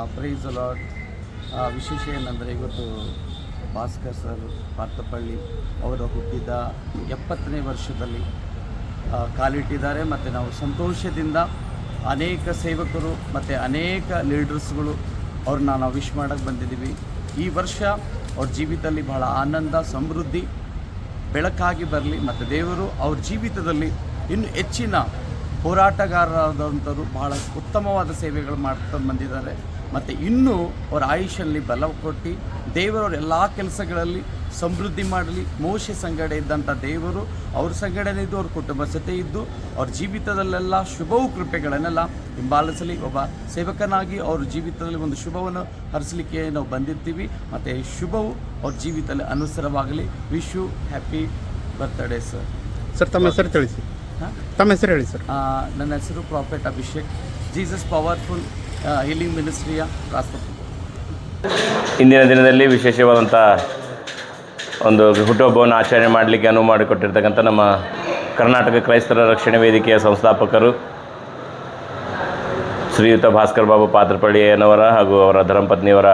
Price lord. ವಿಶೇಷ ಏನಂದರೆ ಇವತ್ತು ಭಾಸ್ಕರ್ ಸರ್ ಪಾರ್ಥಪಳ್ಳಿ ಅವರು ಹುಟ್ಟಿದ 70ನೇ ವರ್ಷದಲ್ಲಿ ಕಾಲಿಟ್ಟಿದ್ದಾರೆ. ಮತ್ತು ನಾವು ಸಂತೋಷದಿಂದ ಅನೇಕ ಸೇವಕರು ಮತ್ತು ಅನೇಕ ಲೀಡರ್ಸ್ಗಳು ಅವ್ರನ್ನ ನಾವು ವಿಶ್ ಮಾಡೋಕ್ಕೆ ಬಂದಿದ್ದೀವಿ. ಈ ವರ್ಷ ಅವ್ರ ಜೀವಿತದಲ್ಲಿ ಬಹಳ ಆನಂದ ಸಮೃದ್ಧಿ ಬೆಳಕಾಗಿ ಬರಲಿ ಮತ್ತು ದೇವರು ಅವ್ರ ಜೀವಿತದಲ್ಲಿ ಇನ್ನು ಹೆಚ್ಚಿನ ಹೋರಾಟಗಾರರಾದಂಥವರು ಬಹಳ ಉತ್ತಮವಾದ ಸೇವೆಗಳು ಮಾಡ್ತಾ ಬಂದಿದ್ದಾರೆ. ಮತ್ತು ಇನ್ನೂ ಅವರ ಆಯುಷ್ಯಲ್ಲಿ ಬಲ ಕೊಟ್ಟು ದೇವರವ್ರ ಎಲ್ಲ ಕೆಲಸಗಳಲ್ಲಿ ಸಮೃದ್ಧಿ ಮಾಡಲಿ. ಮೋಶೆ ಸಂಗಡ ಇದ್ದಂಥ ದೇವರು ಅವ್ರ ಸಂಗಡನೇ ಇದ್ದು ಅವ್ರ ಕುಟುಂಬ ಜೊತೆ ಇದ್ದು ಅವ್ರ ಜೀವಿತದಲ್ಲೆಲ್ಲ ಶುಭವು ಕೃಪೆಗಳನ್ನೆಲ್ಲ ಹಿಂಬಾಲಿಸಲಿ. ಒಬ್ಬ ಸೇವಕನಾಗಿ ಅವ್ರ ಜೀವಿತದಲ್ಲಿ ಒಂದು ಶುಭವನ್ನು ಹರಿಸಲಿಕ್ಕೆ ನಾವು ಬಂದಿರ್ತೀವಿ. ಮತ್ತು ಶುಭವು ಅವ್ರ ಜೀವಿತದಲ್ಲಿ ಅನುಸರವಾಗಲಿ. Wish you happy birthday sir. Sir ತಮ್ಮ ಹೆಸರು ತಿಳಿಸಿ. ತಮ್ಮ ಹೆಸರು ಹೇಳಿ ಸರ್. ನನ್ನ ಹೆಸರು prophet Abhishek, Jesus powerful healing ಮಿನಿಸ್ಟ್ರಿಯ ರಾಷ್ಟ್ರಪತಿ. ಇಂದಿನ ದಿನದಲ್ಲಿ ವಿಶೇಷವಾದಂಥ ಒಂದು ಹುಟ್ಟುಹಬ್ಬವನ್ನು ಆಚರಣೆ ಮಾಡಲಿಕ್ಕೆ ಅನುವು ಮಾಡಿಕೊಟ್ಟಿರ್ತಕ್ಕಂಥ ನಮ್ಮ ಕರ್ನಾಟಕ ಕ್ರೈಸ್ತರ ರಕ್ಷಣೆ ವೇದಿಕೆಯ ಸಂಸ್ಥಾಪಕರು ಶ್ರೀಯುತ ಭಾಸ್ಕರ್ ಬಾಬು ಪಾತ್ರಪಳ್ಳಿಯನವರ ಹಾಗೂ ಅವರ ಧರ್ಮಪತ್ನಿಯವರ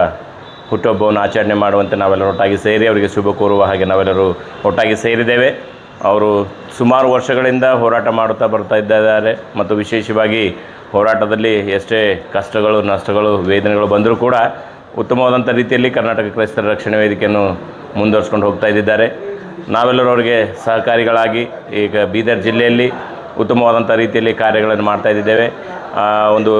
ಹುಟ್ಟುಹಬ್ಬವನ್ನು ಆಚರಣೆ ಮಾಡುವಂತೆ ನಾವೆಲ್ಲರೂ ಒಟ್ಟಾಗಿ ಸೇರಿ ಅವರಿಗೆ ಶುಭ ಕೋರುವ ಹಾಗೆ ನಾವೆಲ್ಲರೂ ಒಟ್ಟಾಗಿ ಸೇರಿದ್ದೇವೆ. ಅವರು ಸುಮಾರು ವರ್ಷಗಳಿಂದ ಹೋರಾಟ ಮಾಡುತ್ತಾ ಬರ್ತಾ ಇದ್ದಾರೆ ಮತ್ತು ವಿಶೇಷವಾಗಿ ಹೋರಾಟದಲ್ಲಿ ಎಷ್ಟೇ ಕಷ್ಟಗಳು, ನಷ್ಟಗಳು, ವೇದನೆಗಳು ಬಂದರೂ ಕೂಡ ಉತ್ತಮವಾದಂಥ ರೀತಿಯಲ್ಲಿ ಕರ್ನಾಟಕ ಕ್ರೈಸ್ತರ ರಕ್ಷಣೆ ವೇದಿಕೆಯನ್ನು ಮುಂದುವರಿಸ್ಕೊಂಡು ಹೋಗ್ತಾ ಇದ್ದಾರೆ. ನಾವೆಲ್ಲರೂ ಅವರಿಗೆ ಸಹಕಾರಿಗಳಾಗಿ ಈಗ ಬೀದರ್ ಜಿಲ್ಲೆಯಲ್ಲಿ ಉತ್ತಮವಾದಂಥ ರೀತಿಯಲ್ಲಿ ಕಾರ್ಯಗಳನ್ನು ಮಾಡ್ತಾ ಇದ್ದೇವೆ. ಒಂದು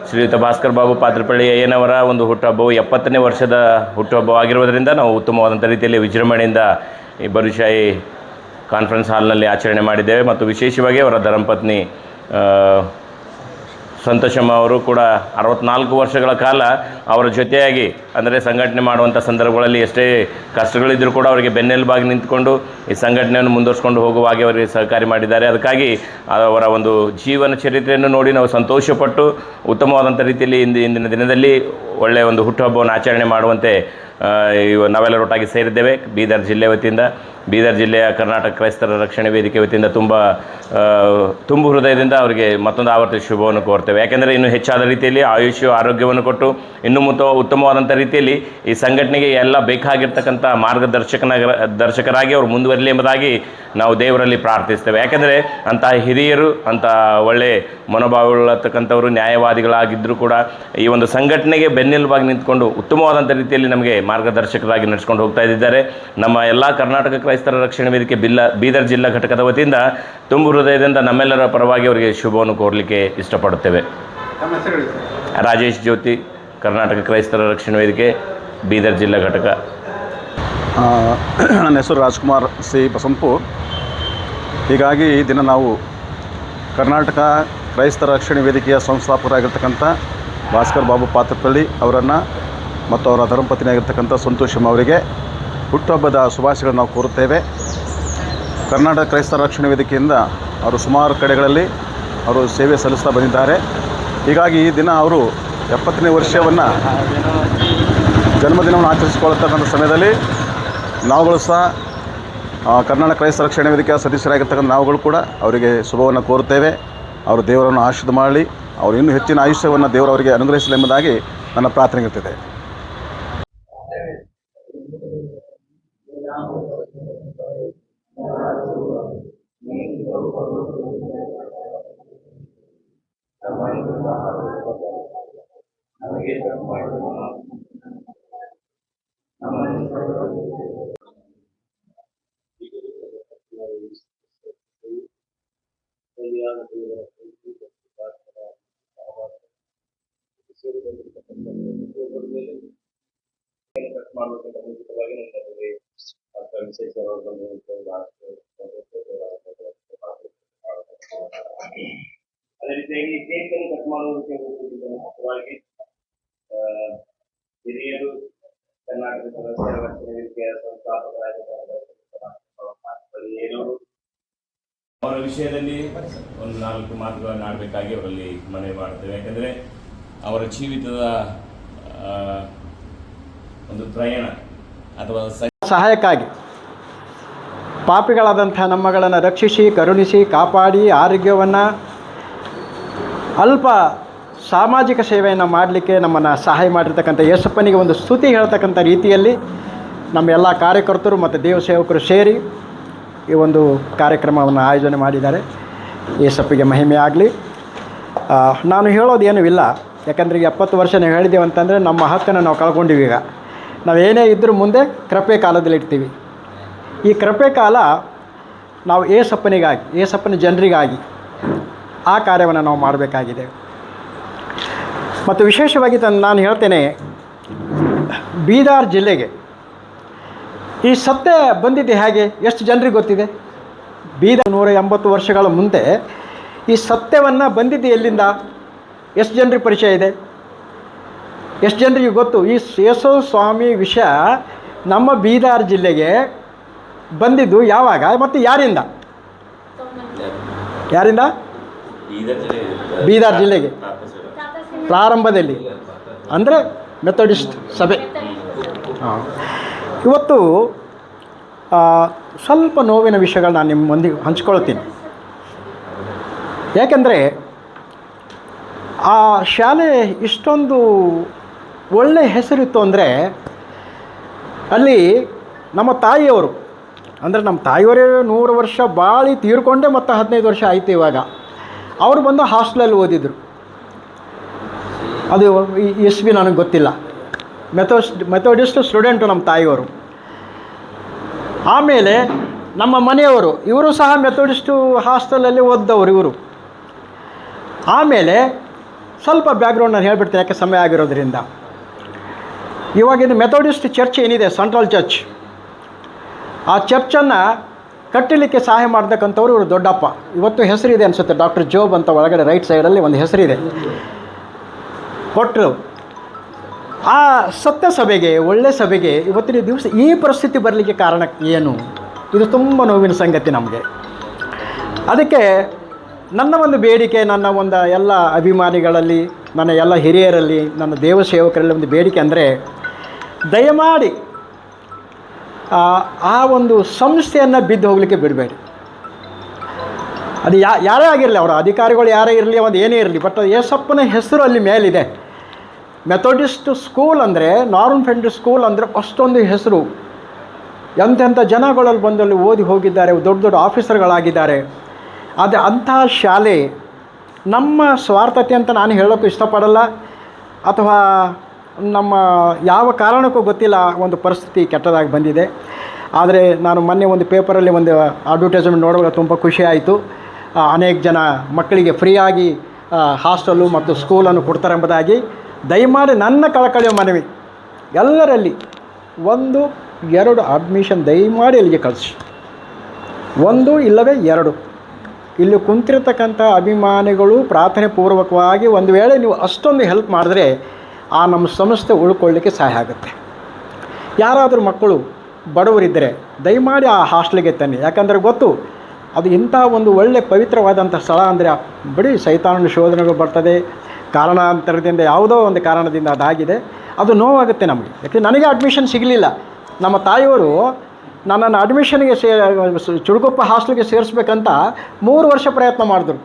ಶ್ರೀಯುತ ಭಾಸ್ಕರ್ ಬಾಬು ಪಾತ್ರಪಳ್ಳಿ ಅಯ್ಯನವರ ಒಂದು ಹುಟ್ಟುಹಬ್ಬವು 70ನೇ ವರ್ಷದ ಹುಟ್ಟುಹಬ್ಬವಾಗಿರುವುದರಿಂದ ನಾವು ಉತ್ತಮವಾದಂಥ ರೀತಿಯಲ್ಲಿ ವಿಜೃಂಭಣೆಯಿಂದ ಈ ಬರುಶಾಹಿ ಕಾನ್ಫರೆನ್ಸ್ ಹಾಲ್ನಲ್ಲಿ ಆಚರಣೆ ಮಾಡಿದ್ದೇವೆ. ಮತ್ತು ವಿಶೇಷವಾಗಿ ಅವರ ಧರ್ಮಪತ್ನಿ ಸಂತೋಷಮ್ಮ ಅವರು ಕೂಡ 64 ವರ್ಷಗಳ ಕಾಲ ಅವರ ಜೊತೆಯಾಗಿ ಅಂದರೆ ಸಂಘಟನೆ ಮಾಡುವಂಥ ಸಂದರ್ಭಗಳಲ್ಲಿ ಎಷ್ಟೇ ಕಷ್ಟಗಳಿದ್ದರೂ ಕೂಡ ಅವರಿಗೆ ಬೆನ್ನೆಲುಬಾಗಿ ನಿಂತುಕೊಂಡು ಈ ಸಂಘಟನೆಯನ್ನು ಮುಂದುವರಿಸ್ಕೊಂಡು ಹೋಗುವ ಹಾಗೆ ಅವರಿಗೆ ಸಹಕಾರಿ ಮಾಡಿದ್ದಾರೆ. ಅದಕ್ಕಾಗಿ ಅವರ ಒಂದು ಜೀವನ ಚರಿತ್ರೆಯನ್ನು ನೋಡಿ ನಾವು ಸಂತೋಷಪಟ್ಟು ಉತ್ತಮವಾದಂಥ ರೀತಿಯಲ್ಲಿ ಇಂದಿನ ದಿನದಲ್ಲಿ ಒಳ್ಳೆಯ ಒಂದು ಹುಟ್ಟುಹಬ್ಬವನ್ನು ಆಚರಣೆ ಮಾಡುವಂತೆ ನಾವೆಲ್ಲರೂ ಒಟ್ಟಾಗಿ ಸೇರಿದ್ದೇವೆ. ಬೀದರ್ ಜಿಲ್ಲೆ ವತಿಯಿಂದ, ಬೀದರ್ ಜಿಲ್ಲೆಯ ಕರ್ನಾಟಕ ಕ್ರೈಸ್ತರ ರಕ್ಷಣೆ ವೇದಿಕೆ ವತಿಯಿಂದ ತುಂಬು ಹೃದಯದಿಂದ ಅವರಿಗೆ ಮತ್ತೊಂದು ಆವರ್ತಿ ಶುಭವನ್ನು ಕೋರ್ತೇವೆ. ಯಾಕೆಂದರೆ ಇನ್ನೂ ಹೆಚ್ಚಾದ ರೀತಿಯಲ್ಲಿ ಆಯುಷ್ಯ ಆರೋಗ್ಯವನ್ನು ಕೊಟ್ಟು ಇನ್ನೂ ಉತ್ತಮವಾದಂಥ ರೀತಿಯಲ್ಲಿ ಈ ಸಂಘಟನೆಗೆ ಎಲ್ಲ ಬೇಕಾಗಿರ್ತಕ್ಕಂಥ ದರ್ಶಕರಾಗಿ ಅವರು ಮುಂದುವರಲಿ ಎಂಬುದಾಗಿ ನಾವು ದೇವರಲ್ಲಿ ಪ್ರಾರ್ಥಿಸ್ತೇವೆ. ಯಾಕೆಂದರೆ ಅಂತಹ ಹಿರಿಯರು, ಅಂಥ ಒಳ್ಳೆ ಮನೋಭಾವಗಳತಕ್ಕಂಥವರು ನ್ಯಾಯವಾದಿಗಳಾಗಿದ್ದರೂ ಕೂಡ ಈ ಒಂದು ಸಂಘಟನೆಗೆ ಬೆನ್ನೆಲುಬಾಗಿ ನಿಂತ್ಕೊಂಡು ಉತ್ತಮವಾದಂಥ ರೀತಿಯಲ್ಲಿ ನಮಗೆ ಮಾರ್ಗದರ್ಶಕರಾಗಿ ನಡೆಸ್ಕೊಂಡು ಹೋಗ್ತಾ ಇದ್ದಾರೆ. ನಮ್ಮ ಎಲ್ಲ ಕರ್ನಾಟಕ ಕ್ರೈಸ್ತರ ರಕ್ಷಣೆ ವೇದಿಕೆ ಬೀದರ್ ಜಿಲ್ಲಾ ಘಟಕದ ವತಿಯಿಂದ ತುಂಬು ಹೃದಯದಿಂದ ನಮ್ಮೆಲ್ಲರ ಪರವಾಗಿ ಅವರಿಗೆ ಶುಭವನ್ನು ಕೋರಲಿಕ್ಕೆ ಇಷ್ಟಪಡುತ್ತೇವೆ. ರಾಜೇಶ್ ಜ್ಯೋತಿ, ಕರ್ನಾಟಕ ಕ್ರೈಸ್ತರ ರಕ್ಷಣೆ ವೇದಿಕೆ ಬೀದರ್ ಜಿಲ್ಲಾ ಘಟಕ. ನನ್ನ ಹೆಸರು ರಾಜ್ಕುಮಾರ್ ಸಿ ಬಸಂಪೂರ್. ಹೀಗಾಗಿ ಈ ದಿನ ನಾವು ಕರ್ನಾಟಕ ಕ್ರೈಸ್ತರ ರಕ್ಷಣೆ ವೇದಿಕೆಯ ಸಂಸ್ಥಾಪಕರಾಗಿರ್ತಕ್ಕಂಥ ಭಾಸ್ಕರ್ ಬಾಬು ಪಾತ್ರಪಳ್ಳಿ ಅವರನ್ನು ಮತ್ತು ಅವರ ಧರ್ಮಪತ್ನಿಯಾಗಿರ್ತಕ್ಕಂಥ ಸಂತೋಷಮ್ಮ ಅವರಿಗೆ ಹುಟ್ಟುಹಬ್ಬದ ಶುಭಾಶಯಗಳನ್ನು ನಾವು ಕೋರುತ್ತೇವೆ. ಕರ್ನಾಟಕ ಕ್ರೈಸ್ತರ ರಕ್ಷಣೆ ವೇದಿಕೆಯಿಂದ ಅವರು ಸುಮಾರು ಕಡೆಗಳಲ್ಲಿ ಅವರು ಸೇವೆ ಸಲ್ಲಿಸ್ತಾ ಬಂದಿದ್ದಾರೆ. ಹೀಗಾಗಿ ಈ ದಿನ ಅವರು 70ನೇ ವರ್ಷವನ್ನು ಜನ್ಮದಿನವನ್ನು ಆಚರಿಸಿಕೊಳ್ಳತಕ್ಕಂಥ ಸಮಯದಲ್ಲಿ ನಾವುಗಳು ಸಹ ಕರ್ನಾಟಕ ಕ್ರೈಸ್ತರ ರಕ್ಷಣೆ ವೇದಿಕೆಯ ಸದಸ್ಯರಾಗಿರ್ತಕ್ಕಂಥ ನಾವುಗಳು ಕೂಡ ಅವರಿಗೆ ಶುಭವನ್ನು ಕೋರುತ್ತೇವೆ. ಅವರು ದೇವರನ್ನು ಆಶೀರ್ವಾದ ಮಾಡಲಿ, ಅವರು ಇನ್ನೂ ಹೆಚ್ಚಿನ ಆಯುಷ್ಯವನ್ನು ದೇವರು ಅವರಿಗೆ ಅನುಗ್ರಹಿಸಲಿ ಎಂಬುದಾಗಿ ನನ್ನ ಪ್ರಾರ್ಥನೆ ಇರ್ತದೆ. ಅದೇ ರೀತಿಯಾಗಿ ಕೇಕನ್ನು ಕಟ್ ಮಾಡುವುದಕ್ಕೆ ಮುಖ್ಯವಾಗಿ ಹಿರಿಯರು ಕರ್ನಾಟಕ ರಕ್ಷಣೆ ವೇದಿಕೆಯ ಸಂಸ್ಥಾಪಕರಾಗಿದ್ದಾರೆ ಅವರ ವಿಷಯದಲ್ಲಿ ಒಂದು 4 ಮಾತುಗಳನ್ನು ಆಡಬೇಕಾಗಿ ಅವರಲ್ಲಿ ಮನವಿ ಮಾಡ್ತೇವೆ. ಯಾಕೆಂದರೆ ಅವರ ಜೀವಿತದ ಒಂದು ಪ್ರಯಾಣ ಅಥವಾ ಸಹಾಯಕ್ಕಾಗಿ ಪಾಪಿಗಳಾದಂಥ ನಮ್ಮಗಳನ್ನು ರಕ್ಷಿಸಿ, ಕರುಣಿಸಿ, ಕಾಪಾಡಿ, ಆರೋಗ್ಯವನ್ನು ಅಲ್ಪ ಸಾಮಾಜಿಕ ಸೇವೆಯನ್ನು ಮಾಡಲಿಕ್ಕೆ ನಮ್ಮನ್ನು ಸಹಾಯ ಮಾಡಿರ್ತಕ್ಕಂಥ ಯೇಸಪ್ಪನಿಗೆ ಒಂದು ಸ್ತುತಿ ಹೇಳ್ತಕ್ಕಂಥ ರೀತಿಯಲ್ಲಿ ನಮ್ಮ ಎಲ್ಲ ಕಾರ್ಯಕರ್ತರು ಮತ್ತು ದೇವ ಸೇವಕರು ಸೇರಿ ಈ ಒಂದು ಕಾರ್ಯಕ್ರಮವನ್ನು ಆಯೋಜನೆ ಮಾಡಿದ್ದಾರೆ. ಯೇಸಪ್ಪಿಗೆ ಮಹಿಮೆ ಆಗಲಿ. ನಾನು ಹೇಳೋದೇನೂ ಇಲ್ಲ, ಯಾಕಂದರೆ ಈಗ 70 ವರ್ಷ ನಾವು ಹೇಳಿದ್ದೇವೆ ಅಂತಂದರೆ ನಮ್ಮ ಹಕ್ಕನ್ನು ನಾವು ಕಳ್ಕೊಂಡಿವಿ. ಈಗ ನಾವೇನೇ ಇದ್ದರೂ ಮುಂದೆ ಕೃಪೆ ಕಾಲದಲ್ಲಿ ಇರ್ತೀವಿ. ಈ ಕೃಪೆ ಕಾಲ ನಾವು ಏಸಪ್ಪನ ಜನರಿಗಾಗಿ ಆ ಕಾರ್ಯವನ್ನು ನಾವು ಮಾಡಬೇಕಾಗಿದೆ. ಮತ್ತು ವಿಶೇಷವಾಗಿ ನಾನು ಹೇಳ್ತೇನೆ, ಬೀದರ್ ಜಿಲ್ಲೆಗೆ ಈ ಸತ್ಯ ಬಂದಿದ್ದೆ ಹೇಗೆ, ಎಷ್ಟು ಜನರಿಗೆ ಗೊತ್ತಿದೆ? ಬೀದರ್ 180 ವರ್ಷಗಳ ಮುಂದೆ ಈ ಸತ್ಯವನ್ನು ಬಂದಿದ್ದು ಎಲ್ಲಿಂದ? ಎಷ್ಟು ಜನರಿಗೆ ಪರಿಚಯ ಇದೆ? ಎಷ್ಟು ಜನರಿಗೆ ಗೊತ್ತು? ಈ ಯೇಸು ಸ್ವಾಮಿ ವಿಷಯ ನಮ್ಮ ಬೀದರ್ ಜಿಲ್ಲೆಗೆ ಬಂದಿದ್ದು ಯಾವಾಗ ಮತ್ತು ಯಾರಿಂದ? ಬೀದರ್ ಜಿಲ್ಲೆಗೆ ಪ್ರಾರಂಭದಲ್ಲಿ ಅಂದರೆ ಮೆಥೋಡಿಸ್ಟ್ ಸಭೆ. ಇವತ್ತು ಸ್ವಲ್ಪ ನೋವಿನ ವಿಷಯಗಳು ನಾನು ನಿಮ್ಮ ಮುಂದೆ ಹಂಚ್ಕೊಳ್ತೀನಿ. ಯಾಕೆಂದರೆ ಆ ಶಾಲೆ ಇಷ್ಟೊಂದು ಒಳ್ಳೆಯ ಹೆಸರಿತ್ತು ಅಂದರೆ ಅಲ್ಲಿ ನಮ್ಮ ತಾಯಿಯವರು, ಅಂದರೆ ನಮ್ಮ ತಾಯಿಯವರೇ 100 ವರ್ಷ ಬಾಳಿ ತೀರ್ಕೊಂಡೆ ಮತ್ತು 15 ವರ್ಷ ಆಯಿತು ಇವಾಗ. ಅವರು ಬಂದು ಹಾಸ್ಟೆಲಲ್ಲಿ ಓದಿದರು. ಅದು ಇಸ್ವಿ ನನಗೆ ಗೊತ್ತಿಲ್ಲ. ಮೆಥೋಡಿಸ್ಟ್ ಸ್ಟೂಡೆಂಟು ನಮ್ಮ ತಾಯಿಯವರು. ಆಮೇಲೆ ನಮ್ಮ ಮನೆಯವರು, ಇವರು ಸಹ ಮೆಥೋಡಿಸ್ಟು ಹಾಸ್ಟೆಲಲ್ಲಿ ಓದ್ದವರು ಇವರು. ಆಮೇಲೆ ಸ್ವಲ್ಪ ಬ್ಯಾಕ್ಗ್ರೌಂಡ್ ನಾನು ಹೇಳ್ಬಿಡ್ತೀನಿ, ಯಾಕೆ ಸಮಯ ಆಗಿರೋದ್ರಿಂದ. ಇವಾಗಿನ ಮೆಥೋಡಿಸ್ಟ್ ಚರ್ಚ್ ಏನಿದೆ, ಸೆಂಟ್ರಲ್ ಚರ್ಚ್, ಆ ಚರ್ಚನ್ನು ಕಟ್ಟಲಿಕ್ಕೆ ಸಹಾಯ ಮಾಡ್ತಕ್ಕಂಥವ್ರು ಇವರು ದೊಡ್ಡಪ್ಪ. ಇವತ್ತು ಹೆಸರಿದೆ ಅನಿಸುತ್ತೆ, ಡಾಕ್ಟರ್ ಜೋಬ್ ಅಂತ ಒಳಗಡೆ ರೈಟ್ ಸೈಡಲ್ಲಿ ಒಂದು ಹೆಸರಿದೆ ಕೊಟ್ಟರು. ಆ ಸತ್ಯ ಸಭೆಗೆ, ಒಳ್ಳೆ ಸಭೆಗೆ ಇವತ್ತಿನ ದಿವಸ ಈ ಪರಿಸ್ಥಿತಿ ಬರಲಿಕ್ಕೆ ಕಾರಣ ಏನು? ಇದು ತುಂಬ ನೋವಿನ ಸಂಗತಿ ನಮಗೆ. ಅದಕ್ಕೆ ನನ್ನ ಒಂದು ಬೇಡಿಕೆ, ನನ್ನ ಒಂದು ಎಲ್ಲ ಅಭಿಮಾನಿಗಳಲ್ಲಿ, ನನ್ನ ಎಲ್ಲ ಹಿರಿಯರಲ್ಲಿ, ನನ್ನ ದೇವ ಸೇವಕರಲ್ಲಿ ಒಂದು ಬೇಡಿಕೆ ಅಂದರೆ, ದಯಮಾಡಿ ಆ ಒಂದು ಸಂಸ್ಥೆಯನ್ನು ಬಿದ್ದು ಹೋಗಲಿಕ್ಕೆ ಬಿಡಬೇಡಿ. ಅದು ಯಾರೇ ಆಗಿರಲಿ, ಅವರ ಅಧಿಕಾರಿಗಳು ಯಾರೇ ಇರಲಿ, ಒಂದು ಏನೇ ಇರಲಿ, ಬಟ್ ಯೇಸಪ್ಪನ ಹೆಸರು ಅಲ್ಲಿ ಮೇಲಿದೆ. ಮೆಥೋಡಿಸ್ಟ್ ಸ್ಕೂಲ್ ಅಂದರೆ, ನಾರ್ಮನ್ ಫ್ರೆಂಡ್ ಸ್ಕೂಲ್ ಅಂದರೆ ಅಷ್ಟೊಂದು ಹೆಸರು. ಎಂತೆಂಥ ಜನಗಳಲ್ಲಿ ಬಂದಲ್ಲಿ ಓದಿ ಹೋಗಿದ್ದಾರೆ, ದೊಡ್ಡ ದೊಡ್ಡ ಆಫೀಸರ್ಗಳಾಗಿದ್ದಾರೆ. ಆದರೆ ಅಂಥ ಶಾಲೆ ನಮ್ಮ ಸ್ವಾರ್ಥತೆ ಅಂತ ನಾನು ಹೇಳೋಕ್ಕೂ ಇಷ್ಟಪಡಲ್ಲ, ಅಥವಾ ನಮ್ಮ ಯಾವ ಕಾರಣಕ್ಕೂ ಗೊತ್ತಿಲ್ಲ ಒಂದು ಪರಿಸ್ಥಿತಿ ಕೆಟ್ಟದಾಗಿ ಬಂದಿದೆ. ಆದರೆ ನಾನು ಮೊನ್ನೆ ಒಂದು ಪೇಪರಲ್ಲಿ ಒಂದು ಅಡ್ವರ್ಟೈಸ್ಮೆಂಟ್ ನೋಡುವಾಗ ತುಂಬ ಖುಷಿ ಆಯಿತು. ಅನೇಕ ಜನ ಮಕ್ಕಳಿಗೆ ಫ್ರೀಯಾಗಿ ಹಾಸ್ಟೆಲು ಮತ್ತು ಸ್ಕೂಲನ್ನು ಕೊಡ್ತಾರೆ ಎಂಬುದಾಗಿ. ದಯಮಾಡಿ ನನ್ನ ಕಳಕಳಿಯ ಮನವಿ, ಎಲ್ಲರಲ್ಲಿ 1-2 ಅಡ್ಮಿಷನ್ ದಯಮಾಡಿ ಅಲ್ಲಿಗೆ ಕಳಿಸಿ. 1 ಇಲ್ಲವೇ 2 ಇಲ್ಲಿ ಕುಂತಿರತಕ್ಕಂಥ ಅಭಿಮಾನಿಗಳು ಪ್ರಾರ್ಥನೆ ಪೂರ್ವಕವಾಗಿ ಒಂದು ವೇಳೆ ನೀವು ಅಷ್ಟೊಂದು ಹೆಲ್ಪ್ ಮಾಡಿದ್ರೆ ಆ ನಮ್ಮ ಸಂಸ್ಥೆ ಉಳ್ಕೊಳ್ಳಿಕ್ಕೆ ಸಹಾಯ ಆಗುತ್ತೆ. ಯಾರಾದರೂ ಮಕ್ಕಳು ಬಡವರಿದ್ದರೆ ದಯಮಾಡಿ ಆ ಹಾಸ್ಟೆಲ್ಗೆ ತನ್ನಿ. ಯಾಕಂದರೆ ಗೊತ್ತು, ಅದು ಇಂಥ ಒಂದು ಒಳ್ಳೆ ಪವಿತ್ರವಾದಂಥ ಸ್ಥಳ ಅಂದರೆ ಬರೀ ಸೈತಾನನ ಶೋಧನೆಗಳು ಬರ್ತದೆ. ಕಾರಣಾಂತರದಿಂದ, ಯಾವುದೋ ಒಂದು ಕಾರಣದಿಂದ ಅದಾಗಿದೆ. ಅದು ನೋವಾಗುತ್ತೆ ನಮಗೆ. ಯಾಕೆ ನನಗೆ ಅಡ್ಮಿಷನ್ ಸಿಗಲಿಲ್ಲ. ನಮ್ಮ ತಾಯಿಯವರು ನನ್ನನ್ನು ಅಡ್ಮಿಷನ್ಗೆ ಚುಡುಕೊಪ್ಪ ಹಾಸ್ಟೆಲ್ಗೆ ಸೇರಿಸ್ಬೇಕಂತ 3 ವರ್ಷ ಪ್ರಯತ್ನ ಮಾಡಿದ್ರು.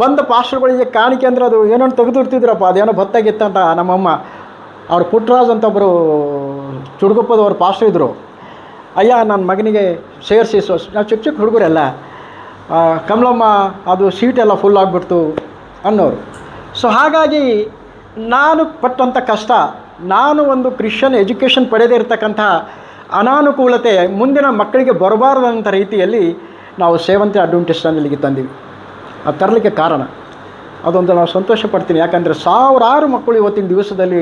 ಬಂದ ಪಾಸ್ಟರ್ಗಳಿಗೆ ಕಾಣಿಕೆ ಅಂದರೆ ಅದು ಏನೋ ತೆಗೆದಿರ್ತಿದ್ರಪ್ಪ, ಅದೇನೋ ಭತ್ತಾಗಿತ್ತಂತ. ನಮ್ಮಮ್ಮ ಅವ್ರು ಪುಟ್ಟರಾಜ್ ಅಂತ ಒಬ್ಬರು ಚುಡುಕೊಪ್ಪದವ್ರು ಪಾಸ್ಟರ್ ಇದ್ದರು. ಅಯ್ಯ ನನ್ನ ಮಗನಿಗೆ ಸೇರಿಸಿ, ನಾವು ಚಿಕ್ಕ ಚಿಕ್ಕ ಹುಡುಗರೆಲ್ಲ, ಕಮಲಮ್ಮ ಅದು ಸೀಟೆಲ್ಲ ಫುಲ್ ಆಗಿಬಿಡ್ತು ಅನ್ನೋರು. ಸೊ ಹಾಗಾಗಿ ನಾನು ಪಟ್ಟಂಥ ಕಷ್ಟ, ನಾನು ಒಂದು ಕ್ರಿಶ್ಚಿಯನ್ ಎಜುಕೇಷನ್ ಪಡೆದೇ ಇರತಕ್ಕಂಥ ಅನಾನುಕೂಲತೆ ಮುಂದಿನ ಮಕ್ಕಳಿಗೆ ಬರಬಾರದಂಥ ರೀತಿಯಲ್ಲಿ ನಾವು ಸೇವಂತಿ ಅಡ್ವೆಂಟಿಸ್ಟ್ ಇಲ್ಲಿಗೆ ತಂದೀವಿ. ಅದು ತರಲಿಕ್ಕೆ ಕಾರಣ ಅದೊಂದು ನಾವು ಸಂತೋಷ ಪಡ್ತೀನಿ. ಯಾಕಂದರೆ 1000 ಮಕ್ಕಳು ಇವತ್ತಿನ ದಿವಸದಲ್ಲಿ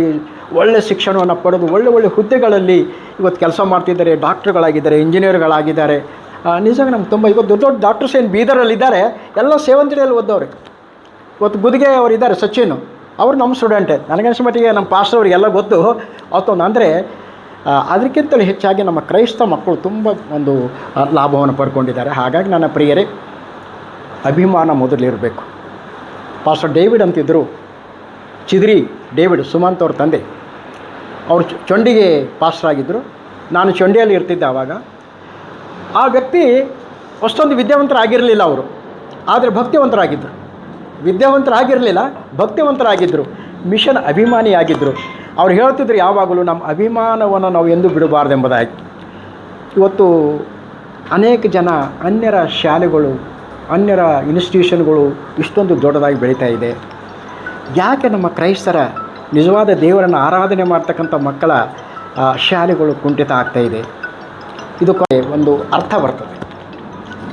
ಒಳ್ಳೆಯ ಶಿಕ್ಷಣವನ್ನು ಪಡೆದು ಒಳ್ಳೆ ಒಳ್ಳೆ ಹುದ್ದೆಗಳಲ್ಲಿ ಇವತ್ತು ಕೆಲಸ ಮಾಡ್ತಿದ್ದಾರೆ. ಡಾಕ್ಟ್ರುಗಳಾಗಿದ್ದಾರೆ, ಇಂಜಿನಿಯರ್ಗಳಾಗಿದ್ದಾರೆ. ನಿಜವಾಗಿ ನಮ್ಗೆ ತುಂಬ ಇವತ್ತು ದೊಡ್ಡ ದೊಡ್ಡ ಡಾಕ್ಟರ್ಸ್ ಏನು ಬೀದರಲ್ಲಿದ್ದಾರೆ, ಎಲ್ಲ ಸೇವಂತಿಯಲ್ಲಿ ಓದೋರೆ. ಇವತ್ತು ಗುದಿಗೆ ಅವರು ಇದ್ದಾರೆ, ಸಚಿನ್ ಅವರು ನಮ್ಮ ಸ್ಟೂಡೆಂಟೇ. ನನಗನ್ಸ ಮಟ್ಟಿಗೆ ನಮ್ಮ ಪಾಸ್ಟರ್ ಅವರಿಗೆಲ್ಲ ಗೊತ್ತು. ಅವತ್ತೊಂದು ಅಂದರೆ ಅದಕ್ಕಿಂತಲೂ ಹೆಚ್ಚಾಗಿ ನಮ್ಮ ಕ್ರೈಸ್ತ ಮಕ್ಕಳು ತುಂಬ ಒಂದು ಲಾಭವನ್ನು ಪಡ್ಕೊಂಡಿದ್ದಾರೆ. ಹಾಗಾಗಿ ನನ್ನ ಪ್ರಿಯರೇ, ಅಭಿಮಾನ ಮೊದಲಿರಬೇಕು. ಪಾಸ್ಟರ್ ಡೇವಿಡ್ ಅಂತಿದ್ದರು, ಚಿದ್ರಿ ಡೇವಿಡ್, ಸುಮಂತ್ ಅವ್ರ ತಂದೆ. ಅವರು ಚೊಂಡಿಗೆ ಪಾಸ್ಟರ್ ಆಗಿದ್ದರು. ನಾನು ಚೊಂಡಿಯಲ್ಲಿ ಇರ್ತಿದ್ದೆ ಆವಾಗ. ಆ ವ್ಯಕ್ತಿ ಅಷ್ಟೊಂದು ವಿದ್ಯಾವಂತರಾಗಿರಲಿಲ್ಲ ಅವರು, ಆದರೆ ಭಕ್ತಿವಂತರಾಗಿದ್ದರು. ವಿದ್ಯಾವಂತರಾಗಿರಲಿಲ್ಲ, ಭಕ್ತಿವಂತರಾಗಿದ್ದರು, ಮಿಷನ್ ಅಭಿಮಾನಿಯಾಗಿದ್ದರು. ಅವ್ರು ಹೇಳ್ತಿದ್ರು ಯಾವಾಗಲೂ ನಮ್ಮ ಅಭಿಮಾನವನ್ನು ನಾವು ಎಂದೂ ಬಿಡಬಾರ್ದೆಂಬುದಾಗಿ. ಇವತ್ತು ಅನೇಕ ಜನ ಅನ್ಯರ ಶಾಲೆಗಳು, ಅನ್ಯರ ಇನ್ಸ್ಟಿಟ್ಯೂಷನ್ಗಳು ಇಷ್ಟೊಂದು ದೊಡ್ಡದಾಗಿ ಬೆಳೀತಾ ಇದೆ. ಯಾಕೆ ನಮ್ಮ ಕ್ರೈಸ್ತರ ನಿಜವಾದ ದೇವರನ್ನು ಆರಾಧನೆ ಮಾಡ್ತಕ್ಕಂಥ ಮಕ್ಕಳ ಶಾಲೆಗಳು ಕುಂಠಿತ ಆಗ್ತಾಯಿದೆ? ಇದಕ್ಕೆ ಒಂದು ಅರ್ಥ ಬರ್ತದೆ.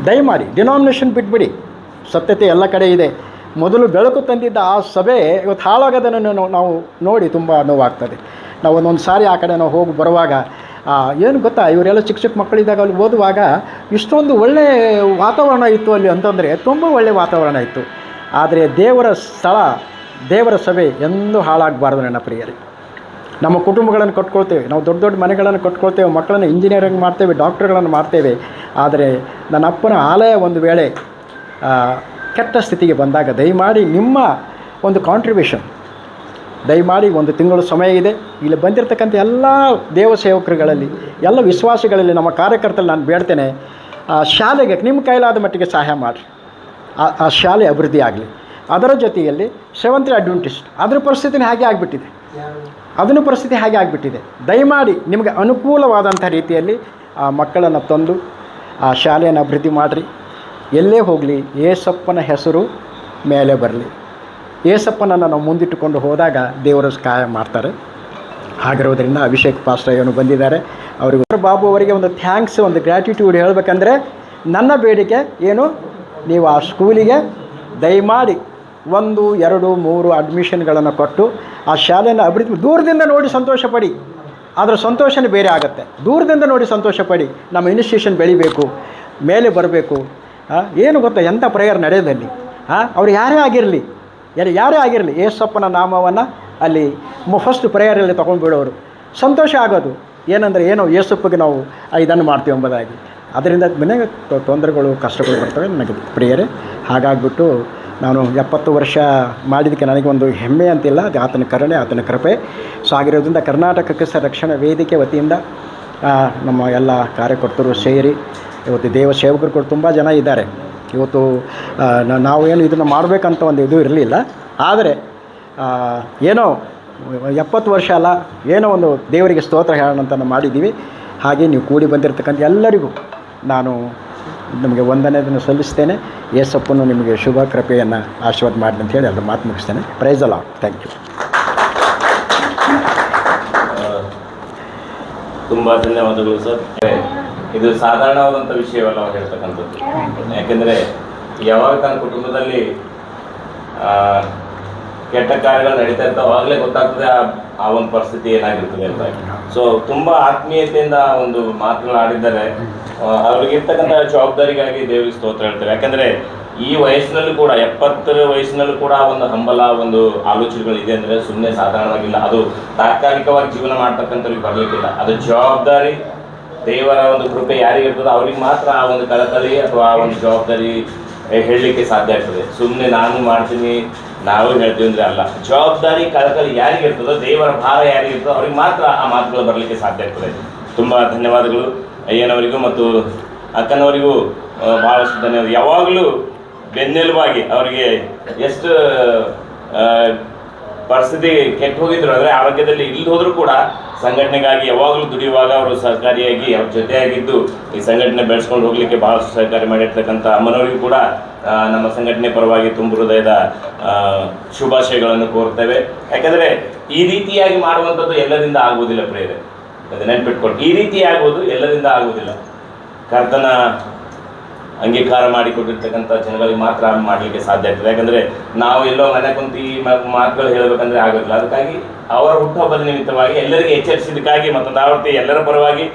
ದಯಮಾಡಿ ಡಿನಾಮಿನೇಷನ್ ಬಿಟ್ಬಿಡಿ, ಸತ್ಯತೆ ಎಲ್ಲ ಕಡೆ ಇದೆ. ಮೊದಲು ಬೆಳಕು ತಂದಿದ್ದ ಆ ಸಭೆ ಇವತ್ತು ಹಾಳಾಗೋದನ್ನು ನಾವು ನೋಡಿ ತುಂಬ ನೋವಾಗ್ತದೆ. ನಾವು ಒಂದೊಂದು ಸಾರಿ ಆ ಕಡೆ ನಾವು ಹೋಗಿ ಬರುವಾಗ ಏನು ಗೊತ್ತಾ, ಇವರೆಲ್ಲ ಚಿಕ್ಕ ಚಿಕ್ಕ ಮಕ್ಕಳಿದ್ದಾಗ ಅಲ್ಲಿ ಓದುವಾಗ ಇಷ್ಟೊಂದು ಒಳ್ಳೆಯ ವಾತಾವರಣ ಇತ್ತು ಅಲ್ಲಿ ಅಂತಂದರೆ, ತುಂಬ ಒಳ್ಳೆಯ ವಾತಾವರಣ ಇತ್ತು. ಆದರೆ ದೇವರ ಸ್ಥಳ, ದೇವರ ಸಭೆ ಎಂದೂ ಹಾಳಾಗಬಾರ್ದು ನನ್ನ ಪ್ರಿಯರೇ. ನಮ್ಮ ಕುಟುಂಬಗಳನ್ನು ಕಟ್ಕೊಳ್ತೇವೆ, ನಾವು ದೊಡ್ಡ ದೊಡ್ಡ ಮನೆಗಳನ್ನು ಕಟ್ಕೊಳ್ತೇವೆ, ಮಕ್ಕಳನ್ನು ಇಂಜಿನಿಯರಿಂಗ್ ಮಾಡ್ತೇವೆ, ಡಾಕ್ಟರ್ಗಳನ್ನು ಮಾಡ್ತೇವೆ. ಆದರೆ ನನ್ನ ಅಪ್ಪನ ಆಲಯ ಒಂದು ವೇಳೆ ಕೆಟ್ಟ ಸ್ಥಿತಿಗೆ ಬಂದಾಗ ದಯಮಾಡಿ ನಿಮ್ಮ ಒಂದು ಕಾಂಟ್ರಿಬ್ಯೂಷನ್, ದಯಮಾಡಿ ಒಂದು ತಿಂಗಳು ಸಮಯ ಇದೆ, ಇಲ್ಲಿ ಬಂದಿರತಕ್ಕಂಥ ಎಲ್ಲ ದೇವ ಸೇವಕರುಗಳಲ್ಲಿ, ಎಲ್ಲ ವಿಶ್ವಾಸಿಗಳಲ್ಲಿ, ನಮ್ಮ ಕಾರ್ಯಕರ್ತರಲ್ಲಿ ನಾನು ಬೇಡ್ತೇನೆ, ಶಾಲೆಗೆ ನಿಮ್ಮ ಕೈಲಾದ ಮಟ್ಟಿಗೆ ಸಹಾಯ ಮಾಡಿರಿ. ಆ ಶಾಲೆ ಅಭಿವೃದ್ಧಿ ಆಗಲಿ. ಅದರ ಜೊತೆಯಲ್ಲಿ ಸೆವೆಂತ್ ಅಡ್ವೆಂಟಿಸ್ಟ್ ಅದರ ಪರಿಸ್ಥಿತಿನೇ ಹಾಗೆ ಆಗಿಬಿಟ್ಟಿದೆ, ಅದನ್ನು ಪರಿಸ್ಥಿತಿ ಹಾಗೆ ಆಗಿಬಿಟ್ಟಿದೆ. ದಯಮಾಡಿ ನಿಮಗೆ ಅನುಕೂಲವಾದಂಥ ರೀತಿಯಲ್ಲಿ ಆ ಮಕ್ಕಳನ್ನು ತಂದು ಆ ಶಾಲೆಯನ್ನು ಅಭಿವೃದ್ಧಿ ಮಾಡಿರಿ. ಎಲ್ಲೇ ಹೋಗಲಿ ಏಸಪ್ಪನ ಹೆಸರು ಮೇಲೆ ಬರಲಿ. ಏಸಪ್ಪನನ್ನು ನಾವು ಮುಂದಿಟ್ಟುಕೊಂಡು ಹೋದಾಗ ದೇವರು ಸಹಾಯ ಮಾಡ್ತಾರೆ. ಹಾಗಿರೋದ್ರಿಂದ ಅಭಿಷೇಕ್ ಪಾಸ್ಟರ್ ಏನು ಬಂದಿದ್ದಾರೆ, ಅವರಿಗೆ ಬಾಬು ಅವರಿಗೆ ಒಂದು ಥ್ಯಾಂಕ್ಸ್, ಒಂದು ಗ್ರ್ಯಾಟಿಟ್ಯೂಡ್ ಹೇಳಬೇಕಂದ್ರೆ, ನನ್ನ ಬೇಡಿಕೆ ಏನು, ನೀವು ಆ ಸ್ಕೂಲಿಗೆ ದಯಮಾಡಿ 1, 2, 3 ಅಡ್ಮಿಷನ್ಗಳನ್ನು ಕೊಟ್ಟು ಆ ಶಾಲೆಯನ್ನು ಅಭಿವೃದ್ಧಿ, ದೂರದಿಂದ ನೋಡಿ ಸಂತೋಷಪಡಿ, ಅದರ ಸಂತೋಷನೇ ಬೇರೆ ಆಗುತ್ತೆ. ದೂರದಿಂದ ನೋಡಿ ಸಂತೋಷಪಡಿ. ನಮ್ಮ ಇನ್ಸ್ಟಿಟ್ಯೂಷನ್ ಬೆಳಿಬೇಕು, ಮೇಲೆ ಬರಬೇಕು. ಏನು ಗೊತ್ತಾ, ಎಂಥ ಪ್ರೇಯರ್ ನಡೆಯೋದಲ್ಲಿ ಅವ್ರು ಯಾರೇ ಆಗಿರಲಿ ಏಸಪ್ಪನ ನಾಮವನ್ನು ಅಲ್ಲಿ ಫಸ್ಟ್ ಪ್ರೇಯರಲ್ಲಿ ತೊಗೊಂಡ್ಬಿಡೋರು ಸಂತೋಷ ಆಗೋದು. ಏನಂದರೆ ಏನೋ ಏಸಪ್ಪಗೆ ನಾವು ಇದನ್ನು ಮಾಡ್ತೀವಿ ಎಂಬುದಾಗಿ. ಅದರಿಂದ ಮನೆಗೆ ತೊಂದರೆಗಳು, ಕಷ್ಟಗಳು ಬರ್ತವೆ ನನಗೆ ಪ್ರಿಯರೇ. ಹಾಗಾಗ್ಬಿಟ್ಟು ನಾನು 70 ವರ್ಷ ಮಾಡಿದ್ದಕ್ಕೆ ನನಗೆ ಒಂದು ಹೆಮ್ಮೆ ಅಂತಿಲ್ಲ, ಅದು ಆತನ ಕರುಣೆ, ಆತನ ಕೃಪೆ. ಸೊ ಆಗಿರೋದ್ರಿಂದ ಕರ್ನಾಟಕ ಕ್ರಿಸ್ತ ರಕ್ಷಣಾ ವೇದಿಕೆ ವತಿಯಿಂದ ನಮ್ಮ ಎಲ್ಲ ಕಾರ್ಯಕರ್ತರು ಸೇರಿ ಇವತ್ತು ದೇವ ಸೇವಕರು ತುಂಬ ಜನ ಇದ್ದಾರೆ. ಇವತ್ತು ನಾವು ಏನು ಇದನ್ನು ಮಾಡಬೇಕಂತ ಒಂದು ಇದು ಇರಲಿಲ್ಲ, ಆದರೆ ಏನೋ 70 ವರ್ಷ ಅಲ್ಲ, ಏನೋ ಒಂದು ದೇವರಿಗೆ ಸ್ತೋತ್ರ ಹೇಳೋಣ ಅಂತ ನಾವು ಮಾಡಿದ್ದೀವಿ. ಹಾಗೆ ನೀವು ಕೂಡಿ ಬಂದಿರತಕ್ಕಂಥ ಎಲ್ಲರಿಗೂ ನಾನು ನಿಮಗೆ ವಂದನೆಯನ್ನು ಸಲ್ಲಿಸ್ತೇನೆ. ಯೇಸಪ್ಪನು ನಿಮಗೆ ಶುಭ ಕೃಪೆಯನ್ನು ಆಶೀರ್ವಾದ ಮಾಡಲಿ ಅಂತ ಹೇಳಿ ಅದರ ಮಾತು ಮುಗಿಸ್ತೇನೆ. ಪ್ರೈಸ್ ಅಲ್ಲ. Thank you. ತುಂಬ ಧನ್ಯವಾದಗಳು ಸರ್. ಇದು ಸಾಧಾರಣವಾದಂಥ ವಿಷಯವಲ್ಲ ಅವ್ರು ಹೇಳ್ತಕ್ಕಂಥದ್ದು. ಯಾಕೆಂದರೆ ಯಾವಾಗ ತನ್ನ ಕುಟುಂಬದಲ್ಲಿ ಕೆಟ್ಟ ಕಾರ್ಯಗಳು ನಡೀತಾ ಇರ್ತಾವೆ ಆವಾಗಲೇ ಗೊತ್ತಾಗ್ತದೆ ಆ ಒಂದು ಪರಿಸ್ಥಿತಿ ಏನಾಗಿರ್ತದೆ ಅಂತ. ಸೊ ತುಂಬ ಆತ್ಮೀಯತೆಯಿಂದ ಒಂದು ಮಾತುಗಳು ಆಡಿದ್ದಾರೆ. ಅವ್ರಿಗಿರ್ತಕ್ಕಂಥ ಜವಾಬ್ದಾರಿಗಾಗಿ ದೇವರಿಗೆ ಸ್ತೋತ್ರ ಹೇಳ್ತಾರೆ. ಯಾಕಂದರೆ ಈ ವಯಸ್ಸಿನಲ್ಲೂ ಕೂಡ 70 ವಯಸ್ಸಿನಲ್ಲೂ ಕೂಡ ಒಂದು ಹಂಬಲ, ಒಂದು ಆಲೋಚನೆಗಳಿದೆ ಅಂದರೆ ಸುಮ್ಮನೆ ಸಾಧಾರಣವಾಗಿಲ್ಲ. ಅದು ತಾತ್ಕಾಲಿಕವಾಗಿ ಜೀವನ ಮಾಡ್ತಕ್ಕಂಥವ್ರಿಗೆ ಬರಲಿಕ್ಕಿಲ್ಲ. ಅದು ಜವಾಬ್ದಾರಿ, ದೇವರ ಒಂದು ಕೃಪೆ ಯಾರಿಗಿರ್ತದೋ ಅವ್ರಿಗೆ ಮಾತ್ರ ಆ ಒಂದು ಕಳಕಳಿ ಅಥವಾ ಆ ಒಂದು ಜವಾಬ್ದಾರಿ ಹೇಳಲಿಕ್ಕೆ ಸಾಧ್ಯ ಆಗ್ತದೆ. ಸುಮ್ಮನೆ ನಾನು ಮಾಡ್ತೀನಿ, ನಾವು ಹೇಳ್ತೀವಿ ಅಂದರೆ ಅಲ್ಲ. ಜವಾಬ್ದಾರಿ, ಕಳಕಳಿ ಯಾರಿಗಿರ್ತದೋ, ದೇವರ ಭಾರ ಯಾರಿಗಿರ್ತದೋ ಅವ್ರಿಗೆ ಮಾತ್ರ ಆ ಮಾತುಗಳು ಬರಲಿಕ್ಕೆ ಸಾಧ್ಯ ಆಗ್ತದೆ. ತುಂಬ ಧನ್ಯವಾದಗಳು ಅಯ್ಯನವರಿಗೂ ಮತ್ತು ಅಕ್ಕನವರಿಗೂ ಭಾಳಷ್ಟು ಧನ್ಯವಾದ. ಯಾವಾಗಲೂ ಬೆನ್ನೆಲುಬಾಗಿ ಅವರಿಗೆ ಎಷ್ಟು ಪರಿಸ್ಥಿತಿ ಕೆಟ್ಟು ಹೋಗಿದ್ರು ಅಂದರೆ ಆರೋಗ್ಯದಲ್ಲಿ ಇಲ್ಲದೆ ಹೋದರೂ ಕೂಡ ಸಂಘಟನೆಗಾಗಿ ಯಾವಾಗಲೂ ದುಡಿಯುವಾಗ ಅವರು ಸಹಕಾರಿಯಾಗಿ ಅವ್ರ ಜೊತೆಯಾಗಿದ್ದು ಈ ಸಂಘಟನೆ ಬೆಳೆಸ್ಕೊಂಡು ಹೋಗಲಿಕ್ಕೆ ಭಾಳಷ್ಟು ಸಹಕಾರಿ ಮಾಡಿರ್ತಕ್ಕಂಥ ಅಮ್ಮನವರಿಗೂ ಕೂಡ ನಮ್ಮ ಸಂಘಟನೆ ಪರವಾಗಿ ತುಂಬ ಹೃದಯದ ಶುಭಾಶಯಗಳನ್ನು ಕೋರ್ತೇವೆ. ಯಾಕಂದರೆ ಈ ರೀತಿಯಾಗಿ ಮಾಡುವಂಥದ್ದು ಎಲ್ಲರಿಂದ ಆಗುವುದಿಲ್ಲ ಪ್ರೇರೆ, ಅದು ನೆನ್ಪಿಟ್ಕೊಂಡು. ಈ ರೀತಿ ಆಗುವುದು ಎಲ್ಲರಿಂದ ಆಗುವುದಿಲ್ಲ. ಕರ್ತನ ಅಂಗೀಕಾರ ಮಾಡಿಕೊಟ್ಟಿರ್ತಕ್ಕಂಥ ಜನಗಳಿಗೆ ಮಾತ್ರ ಮಾಡಲಿಕ್ಕೆ ಸಾಧ್ಯ ಆಗ್ತದೆ. ಯಾಕಂದರೆ ನಾವು ಎಲ್ಲೋ ಮನೆ ಕುಂತು ಈ ಮಾತುಗಳು ಹೇಳಬೇಕಂದ್ರೆ ಆಗೋದಿಲ್ಲ. ಅದಕ್ಕಾಗಿ ಅವರ ಹುಟ್ಟುಹಬ್ಬದ ನಿಮಿತ್ತವಾಗಿ ಎಲ್ಲರಿಗೆ ಎಚ್ಚರಿಸಿದ್ದಕ್ಕಾಗಿ ಮತ್ತೊಂದು ಆವೃತ್ತಿ ಎಲ್ಲರ ಪರವಾಗಿ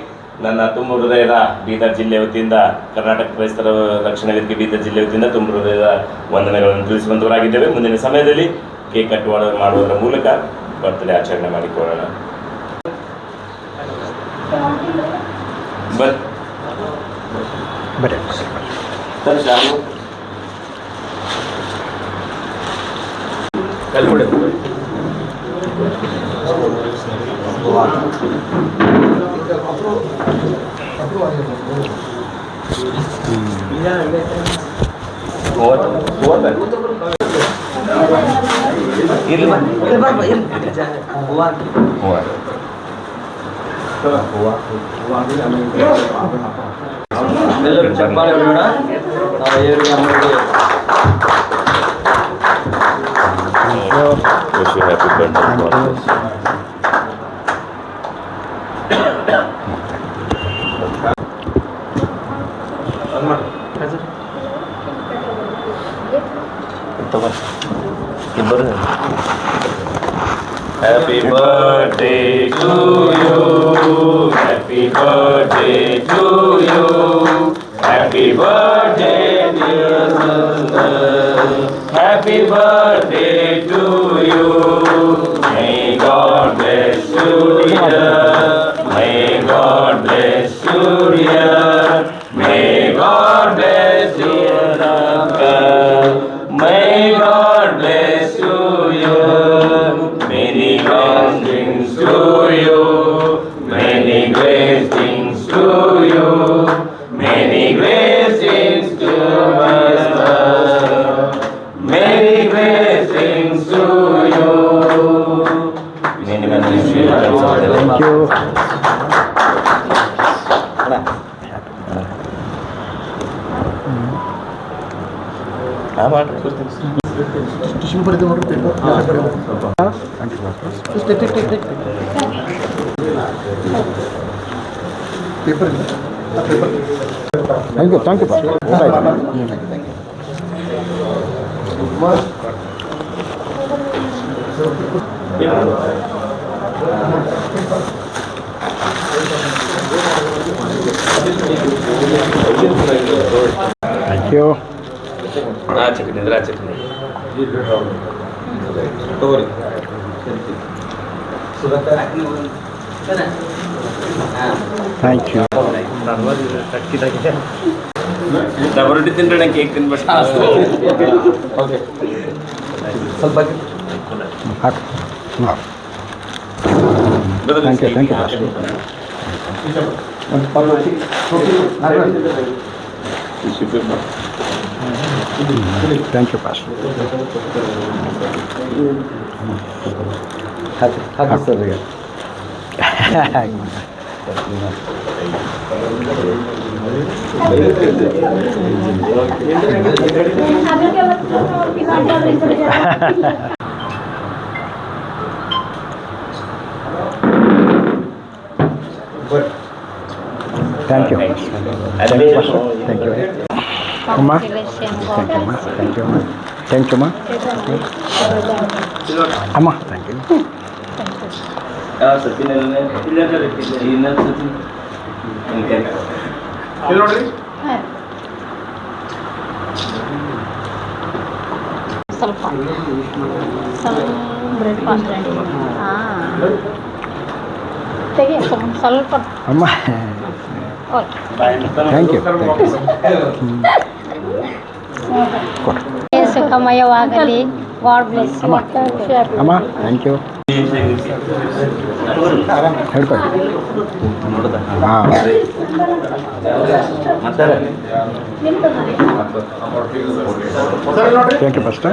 ನನ್ನ ತುಂಬ ಹೃದಯದ ಬೀದರ್ ಜಿಲ್ಲೆ ವತಿಯಿಂದ, ಕರ್ನಾಟಕ ಕ್ರೈಸ್ತರ ರಕ್ಷಣಾ ವೇದಿಕೆ ಬೀದರ್ ಜಿಲ್ಲೆ ವತಿಯಿಂದ ತುಂಬ ಹೃದಯದ ವಂದನೆಗಳನ್ನು ತಿಳಿಸುವಂತವರಾಗಿದ್ದೇವೆ. ಮುಂದಿನ ಸಮಯದಲ್ಲಿ ಕೇಕ್ ಕಟ್ ಮಾಡುವುದರ ಮೂಲಕ ಬರ್ತ್ಡೇ ಆಚರಣೆ ಮಾಡಿಕೊಳ್ಳೋಣ. ಬರೀ ಸರ್ ಶಾಲು ಕಲ್ಕೊಡಿ. ಹೋದ ಎಲ್ಲರೂ ಚೆಕ್ ಮಾಡಿ ಬಿಡೋಣ. ನಾವು ಇವರಿಗೆ ಅಮ್ಮನಿಗೆ wish you happy birthday. Happy birthday to you. Happy birthday to you. Happy birthday dear Sundar. Happy birthday to you. May God bless you dear. May God bless you dear. May God bless dear uncle. May God bless you. Many blessings to you. Many blessings to you. Many blessings to Master. Many blessings to you. Many blessings to you. Thank you. Thank you thank you thank you. Chutney chutney thank you. ರೊಟ್ಟಿ ತಿಂದ್ರೆ cake ತಿನ್ಬೇಕು. ಸ್ವಲ್ಪ ಹಾಕು. Thank you thank you thank you pass. ಹಾಕಿ sir ಈಗ. Thank you thank you thank you ಅಮ್ಮ. Thank you ಅಮ್ಮ. Thank you ಅಮ್ಮ. ಥ್ಯಾಂಕ್ ಯು ಅಮ್ಮ. ಅಮ್ಮ ಥ್ಯಾಂಕ್ ಯು. ಸ್ವಲ್ಪ ಬ್ರೇಕ್ಫಾಸ್ಟ್ ರೆಡಿ. ತೆಗಿ ಸ್ವಲ್ಪ. ಅಮ್ಮ ಓಕೆ ಥ್ಯಾಂಕ್ ಯು ಸುಖಮಯವಾಗಲಿ. God bless you. ಅಮ್ಮ ಥ್ಯಾಂಕ್ ಯು. ಹೇಳ್ಕೊಳ್ಳಿ. ಹಾಂ ಥ್ಯಾಂಕ್ ಯು ಫಸ್ಟ್.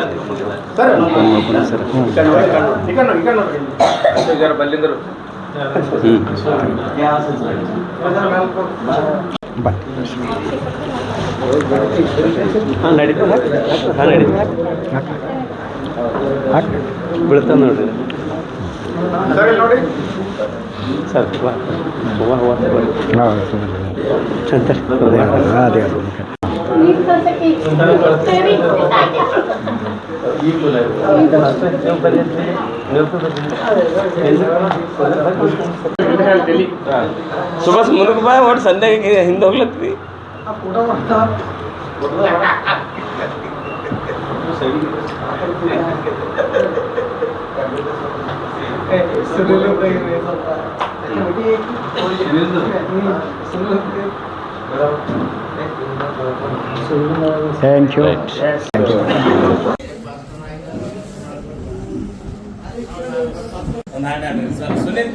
ಬೀಳ್ತಾ ನೋಡ್ರಿ ಸರ್. ಅದೇ ಸುಭಾಷ್ ಮುಂದಕ್ಕೆ ಬಾ. ಒಟ್ಟು ಸಂಧ್ಯಾಗೆ ಹಿಂದೆ ಹೋಗ್ಲತ್ತಿ. Thank you. Thank you. Sunil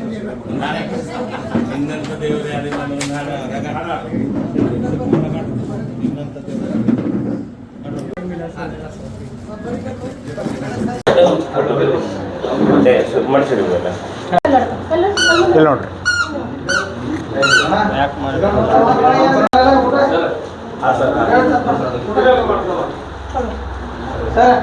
ಮಾಡಿಸಿರಿ ಇವೆಲ್ಲ ಇಲ್ಲಿ ನೋಡ್ರಿ. ಸರ್